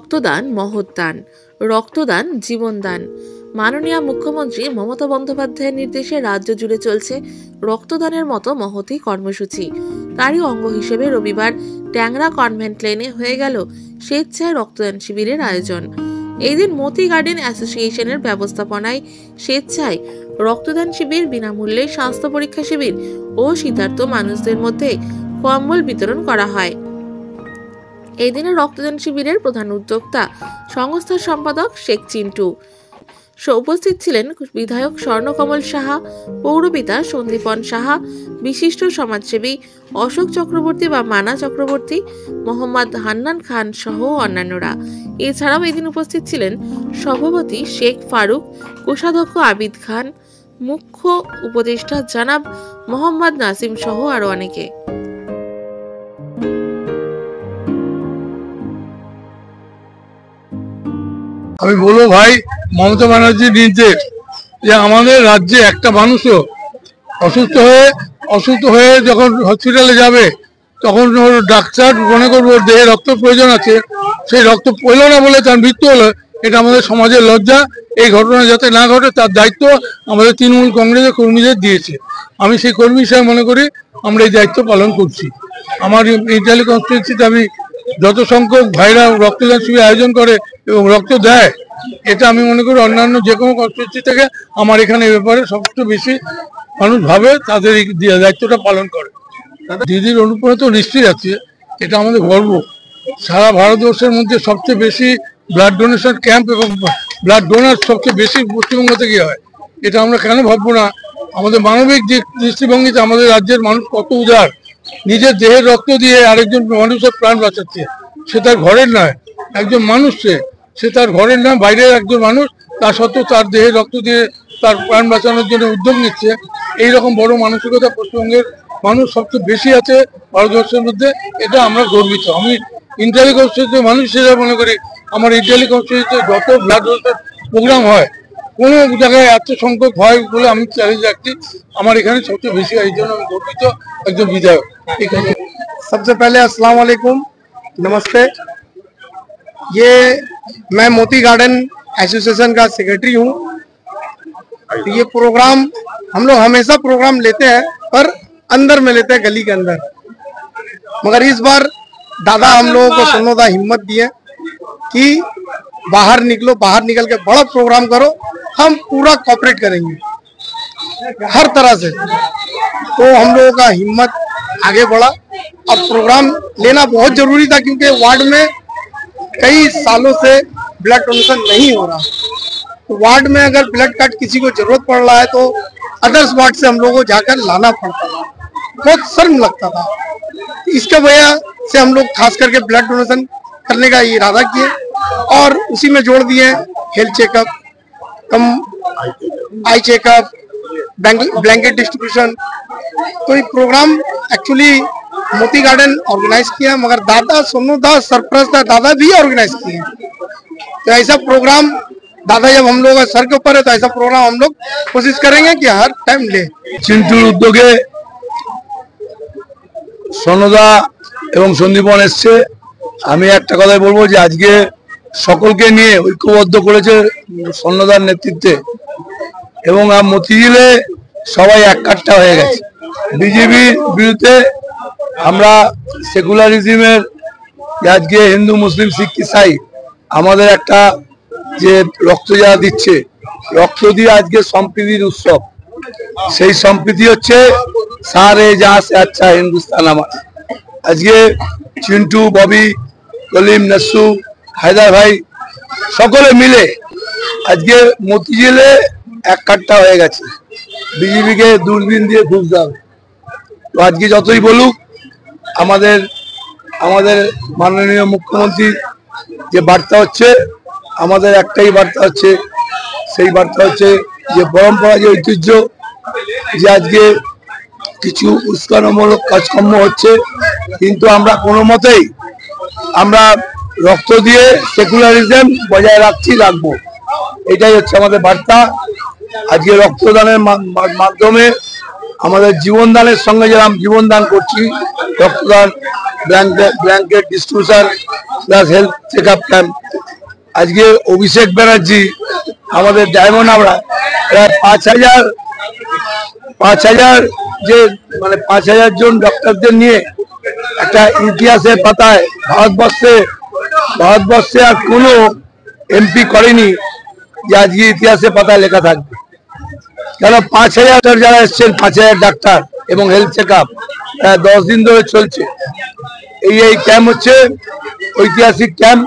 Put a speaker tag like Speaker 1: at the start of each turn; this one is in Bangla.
Speaker 1: রক্তদান মহৎ দান, রক্তদান জীবনদান। মাননীয় মুখ্যমন্ত্রী মমতা বন্দ্যোপাধ্যায়ের নির্দেশে রাজ্য জুড়ে চলছে রক্তদানের মতো মহতী কর্মসূচি। তারই অঙ্গ হিসেবে রবিবার ট্যাংরা কনভেন্ট লেনে হয়ে গেল স্বেচ্ছায় রক্তদান শিবিরের আয়োজন। এই দিন মতি গার্ডেন অ্যাসোসিয়েশনের ব্যবস্থাপনায় স্বেচ্ছায় রক্তদান শিবির, বিনামূল্যে স্বাস্থ্য পরীক্ষা শিবির ও শীতার্ত মানুষদের মধ্যে কম্বল বিতরণ করা হয়। এই দিনে রক্তদান শিবিরের প্রধান উদ্যোক্তা সংস্থার সম্পাদক শেখ চিন্টু। উপস্থিত ছিলেন বিধায়ক স্বর্ণকমল সাহা, পৌরপিতা সন্দীপন সাহা, বিশিষ্ট সমাজসেবী অশোক চক্রবর্তী বা মানা চক্রবর্তী, মোহাম্মদ হান্নান খান সহ অন্যান্যরা। এছাড়াও এদিন উপস্থিত ছিলেন সভাপতি শেখ ফারুক, কোষাধ্যক্ষ আবিদ খান, মুখ্য উপদেষ্টা জনাব মোহাম্মদ নাসিম সহ আরো অনেকে।
Speaker 2: আমি বলবো ভাই, মমতা ব্যানার্জির নির্দেশ যে আমাদের রাজ্যে একটা মানুষও অসুস্থ হয়ে যখন হসপিটালে যাবে তখন ডাক্তার মনে করবো দেহে রক্ত প্রয়োজন আছে, সেই রক্ত পেল না বলে তার মৃত্যু হলো, এটা আমাদের সমাজের লজ্জা। এই ঘটনা যাতে না ঘটে তার দায়িত্ব আমাদের তৃণমূল কংগ্রেসের কর্মীদের দিয়েছে। আমি সেই কর্মী হিসেবে মনে করি আমরা এই দায়িত্ব পালন করছি। আমার ইন্টালি কনস্টিটিউয়েন্সিতে আমি যত সংখ্যক ভাইরা রক্তদান শিবির আয়োজন করে এবং রক্ত দেয়, এটা আমি মনে করি অন্যান্য যে কোনো কনস্টিটিউয়েন্সি থেকে আমার এখানে এ ব্যাপারে সবচেয়ে বেশি মানুষ ভাবে তাদের এই দায়িত্বটা পালন করে। দিদির অনুপ্রেরণা তো নিশ্চয়ই আছে, এটা আমাদের গর্ব। সারা ভারতবর্ষের মধ্যে সবচেয়ে বেশি ব্লাড ডোনেশন ক্যাম্প এবং ব্লাড ডোনার সবচেয়ে বেশি পশ্চিমবঙ্গ থেকে হয়। এটা আমরা কেন ভাববো না? আমাদের মানবিক দৃষ্টিভঙ্গিতে আমাদের রাজ্যের মানুষ কত উদার, নিজের দেহের রক্ত দিয়ে আরেকজন মানুষের প্রাণ বাঁচাচ্ছে। সে তার ঘরের নয়, একজন মানুষ, সে তার ঘরের নয়, বাইরের একজন মানুষ, তা সত্ত্বেও তার দেহের রক্ত দিয়ে তার প্রাণ বাঁচানোর জন্য উদ্যোগ নিচ্ছে। এইরকম বড় মানসিকতা পশ্চিমবঙ্গের মানুষ সবচেয়ে বেশি আছে ভারতবর্ষের মধ্যে, এটা আমরা গর্বিত। আমি ইন্টালি কনস্টিটিউয়েন্সির মানুষ হিসেবে মনে করি আমার ইন্টালি কনস্টিটিউয়েন্সিতে যত ব্লাড ডোনেশন প্রোগ্রাম হয় কোনো জায়গায় এত সংখ্যক হয় বলে আমি চ্যালেঞ্জ রাখছি, আমার এখানে সবচেয়ে বেশি হয়, এই জন্য আমি গর্বিত একজন বিধায়ক। ঠিক আছে,
Speaker 3: सबसे पहले अस्सलाम वालेकुम, नमस्ते। ये मैं मोती गार्डन एसोसिएशन का सेक्रेटरी हूँ। ये प्रोग्राम हम लोग हमेशा प्रोग्राम लेते हैं, पर अंदर में लेते हैं, गली के अंदर। मगर इस बार दादा हम लोगों को सुनोदा हिम्मत दिए कि बाहर निकलो, बाहर निकल के बड़ा प्रोग्राम करो, हम पूरा कोऑपरेट करेंगे हर तरह से। तो हम लोगों का हिम्मत आगे बढ़ा। अब प्रोग्राम लेना बहुत जरूरी था क्योंकि वार्ड में कई सालों से ब्लड डोनेशन नहीं हो रहा। तो वार्ड में अगर ब्लड कार्ड किसी को जरूरत पड़ रहा है तो अदर्स वार्ड से हम लोगों को जाकर लाना पड़ता था, बहुत शर्म लगता था। इसके वजह से हम लोग खास करके ब्लड डोनेशन करने का इरादा किए और उसी में जोड़ दिए हेल्थ चेकअप, कम आई चेकअप, ब्लैंकेट डिस्ट्रीब्यूशन। तो ये प्रोग्राम एक्चुअली मोती गार्डन ऑर्गेनाइज किया, मगर दादा सोनोदा सरप्राइज दादा भी ऑर्गेनाइज किए। तो ऐसा प्रोग्राम दादा जब हम लोग सर के ऊपर है तो ऐसा प्रोग्राम हम लोग कोशिश करेंगे कि हर टाइम ले।
Speaker 2: চিন্টুর উদ্যোগে সোনদা এবং সন্দীপন এসছে। আমি একটা কথাই বলবো যে আজকে সকলকে নিয়ে ঐক্যবদ্ধ করেছে সোনদার নেতৃত্বে এবং মতিঝিলে সবাই এককাট্টা হয়ে গেছে। বিজেপির বিরুদ্ধে আমরা সেকুলারিজমের আজকে হিন্দু মুসলিম শিখ ইসাই আমাদের একটা যে রক্ত যারা দিচ্ছে, রক্ত দিয়ে আজকে সম্প্রীতির উৎসব। সেই সম্প্রীতি হচ্ছে সারে জहाँ से अच्छा হিন্দুস্তান আমার। আজকে চিন্টু, ববি, কলিম, নসু, হায়দার ভাই সকলে মিলে আজকে মতিঝিলে এককাট্টা হয়ে গেছে। বিজেপিকে দূরবীন দিয়ে খুঁজতে হবে। তো আজকে যতই বলুক আমাদের মাননীয় মুখ্যমন্ত্রী যে বার্তা হচ্ছে, আমাদের একটাই বার্তা হচ্ছে, সেই বার্তা হচ্ছে যে পরম্পরা, যে ঐতিহ্য, যে আজকে কিছু উস্কানিমূলক কাজকর্ম হচ্ছে, কিন্তু আমরা কোনো মতেই আমরা রক্ত দিয়ে সেকুলারিজম বজায় রাখবো। এটাই হচ্ছে আমাদের বার্তা। আজকে রক্তদানের মাধ্যমে আমাদের জীবনদানের সঙ্গে যেরকম জীবনদান করছি, রক্তদান
Speaker 4: blanket distribution plus health check up camp. আজকে অভিষেক ব্যানার্জি আমাদের ডায়মন্ড হাবড়া প্রায় 5,000 যে মানে 5,000 জন ডক্টরদের নিয়ে একটা ইতিহাসের পাতায় ভারতবর্ষে আর কোনো এমপি করেনি যে আজকে ইতিহাসের পাতায় লেখা থাকবে। কেন 5,000 যারা এসছেন, 5,000 ডাক্তার এবং হেলথ চেক আপ 10 দিন ধরে চলছে। এই ক্যাম্প হচ্ছে ঐতিহাসিক ক্যাম্প।